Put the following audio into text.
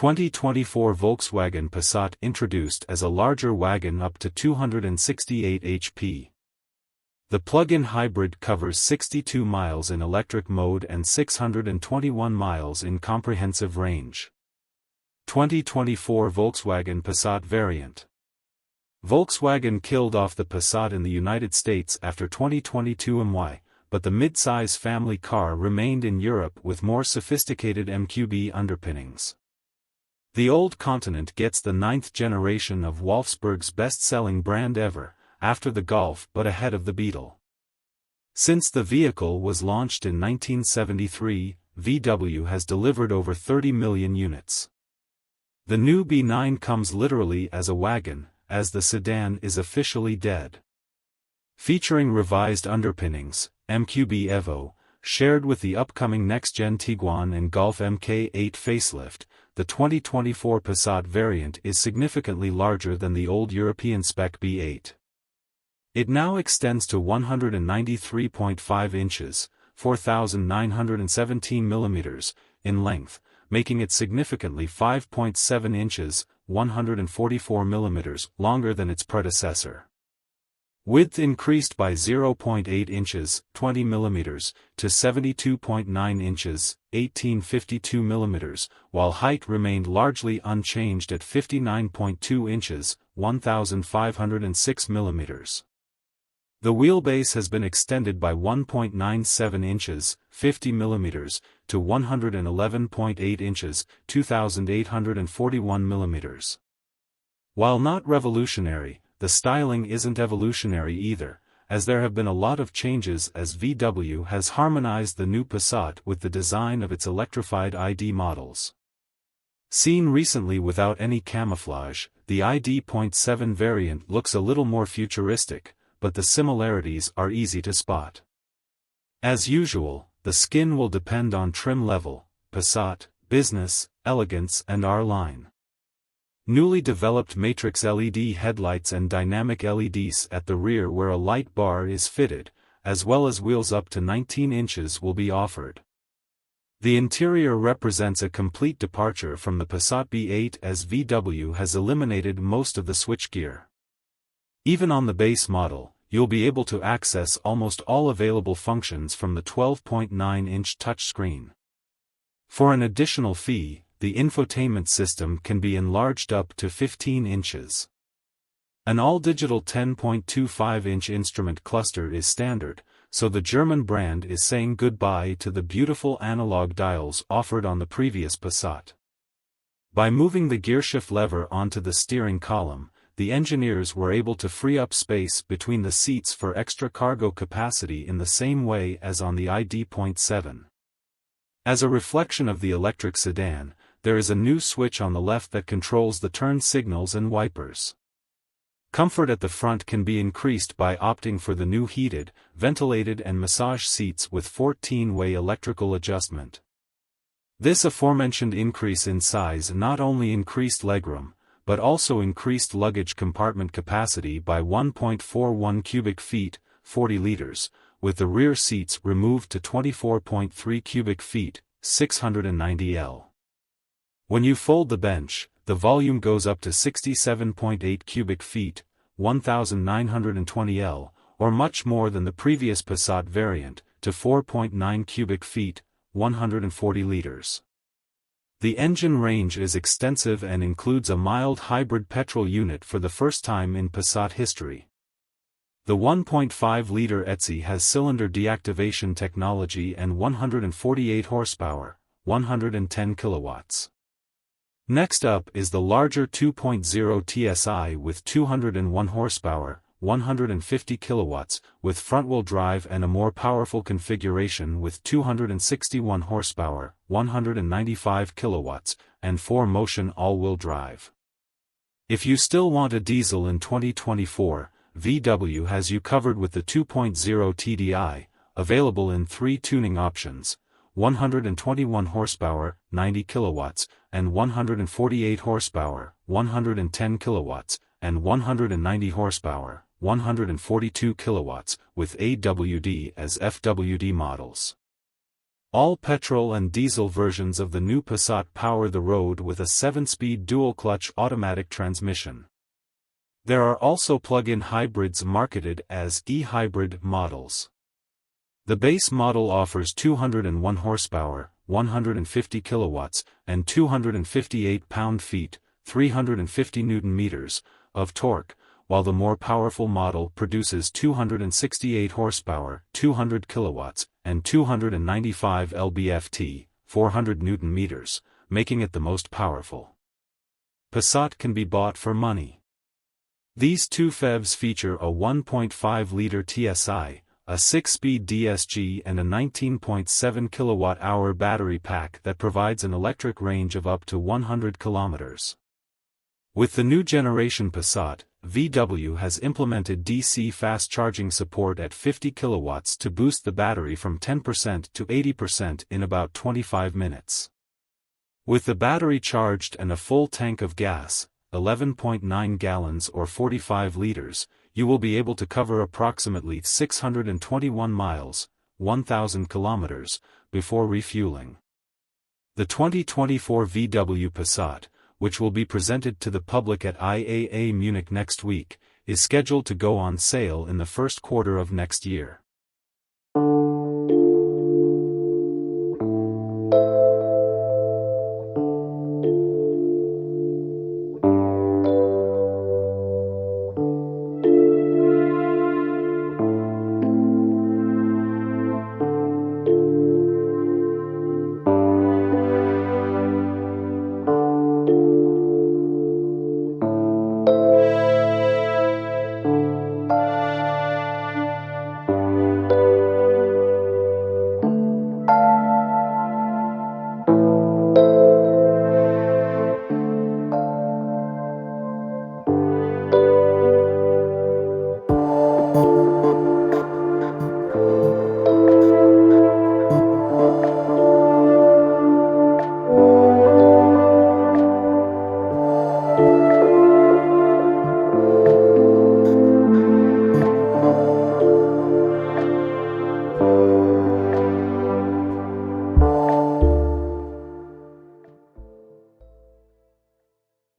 2024 Volkswagen Passat introduced as a larger wagon up to 268 HP. The plug-in hybrid covers 62 miles in electric mode and 621 miles in comprehensive range. 2024 Volkswagen Passat Variant. Volkswagen killed off the Passat in the United States after 2022 MY, but the mid-size family car remained in Europe with more sophisticated MQB underpinnings. The old continent gets the 9th generation of Wolfsburg's best-selling brand ever, after the Golf but ahead of the Beetle. Since the vehicle was launched in 1973, VW has delivered over 30 million units. The new B9 comes literally as a wagon, as the sedan is officially dead. Featuring revised underpinnings, MQB Evo, shared with the upcoming next-gen Tiguan and Golf Mk8 facelift, the 2024 Passat variant is significantly larger than the old European-spec B8. It now extends to 193.5 inches, 4,917 millimeters, in length, making it significantly 5.7 inches, 144 millimeters, longer than its predecessor. Width increased by 0.8 inches, 20 millimeters, to 72.9 inches, 1852 millimeters, while height remained largely unchanged at 59.2 inches, 1506 millimeters. The wheelbase has been extended by 1.97 inches, 50 millimeters, to 111.8 inches, 2841 millimeters. While not revolutionary, the styling isn't evolutionary either, as there have been a lot of changes as VW has harmonized the new Passat with the design of its electrified ID models. Seen recently without any camouflage, the ID.7 variant looks a little more futuristic, but the similarities are easy to spot. As usual, the skin will depend on trim level, Passat, Business, Elegance and R-Line. Newly developed matrix LED headlights and dynamic LEDs at the rear where a light bar is fitted, as well as wheels up to 19 inches will be offered. The interior represents a complete departure from the Passat B8 as VW has eliminated most of the switchgear. Even on the base model, you'll be able to access almost all available functions from the 12.9-inch touchscreen. For an additional fee, the infotainment system can be enlarged up to 15 inches. An all-digital 10.25-inch instrument cluster is standard, so the German brand is saying goodbye to the beautiful analog dials offered on the previous Passat. By moving the gearshift lever onto the steering column, the engineers were able to free up space between the seats for extra cargo capacity in the same way as on the ID.7. As a reflection of the electric sedan, there is a new switch on the left that controls the turn signals and wipers. Comfort at the front can be increased by opting for the new heated, ventilated and massage seats with 14-way electrical adjustment. This aforementioned increase in size not only increased legroom, but also increased luggage compartment capacity by 1.41 cubic feet, 40 liters, with the rear seats removed to 24.3 cubic feet, 690 L. When you fold the bench, the volume goes up to 67.8 cubic feet, 1920 L, or much more than the previous Passat variant, to 4.9 cubic feet, 140 liters. The engine range is extensive and includes a mild hybrid petrol unit for the first time in Passat history. The 1.5-liter ETSI has cylinder deactivation technology and 148 horsepower, 110 kilowatts. Next up is the larger 2.0 TSI with 201 horsepower, 150 kilowatts, with front-wheel drive and a more powerful configuration with 261 horsepower, 195 kilowatts, and 4-motion all-wheel drive. If you still want a diesel in 2024, VW has you covered with the 2.0 TDI, available in 3 tuning options: 121 horsepower, 90 kilowatts, and 148 horsepower, 110 kilowatts, and 190 horsepower, 142 kilowatts, with AWD as FWD models. All petrol and diesel versions of the new Passat power the road with a 7-speed dual-clutch automatic transmission. There are also plug-in hybrids marketed as e-hybrid models. The base model offers 201 horsepower, 150 kilowatts, and 258 pound-feet, 350 Newton-meters, of torque, while the more powerful model produces 268 horsepower, 200 kilowatts, and 295 lb-ft, 400 Newton-meters, making it the most powerful. Passat can be bought for money. These two PHEVs feature a 1.5-liter TSI, a 6-speed DSG and a 19.7 kilowatt-hour battery pack that provides an electric range of up to 100 kilometers. With the new generation Passat, VW has implemented DC fast charging support at 50 kilowatts to boost the battery from 10% to 80% in about 25 minutes. With the battery charged and a full tank of gas, 11.9 gallons or 45 liters, you will be able to cover approximately 621 miles, 1,000 kilometers, before refueling. The 2024 VW Passat, which will be presented to the public at IAA Munich next week, is scheduled to go on sale in the first quarter of next year.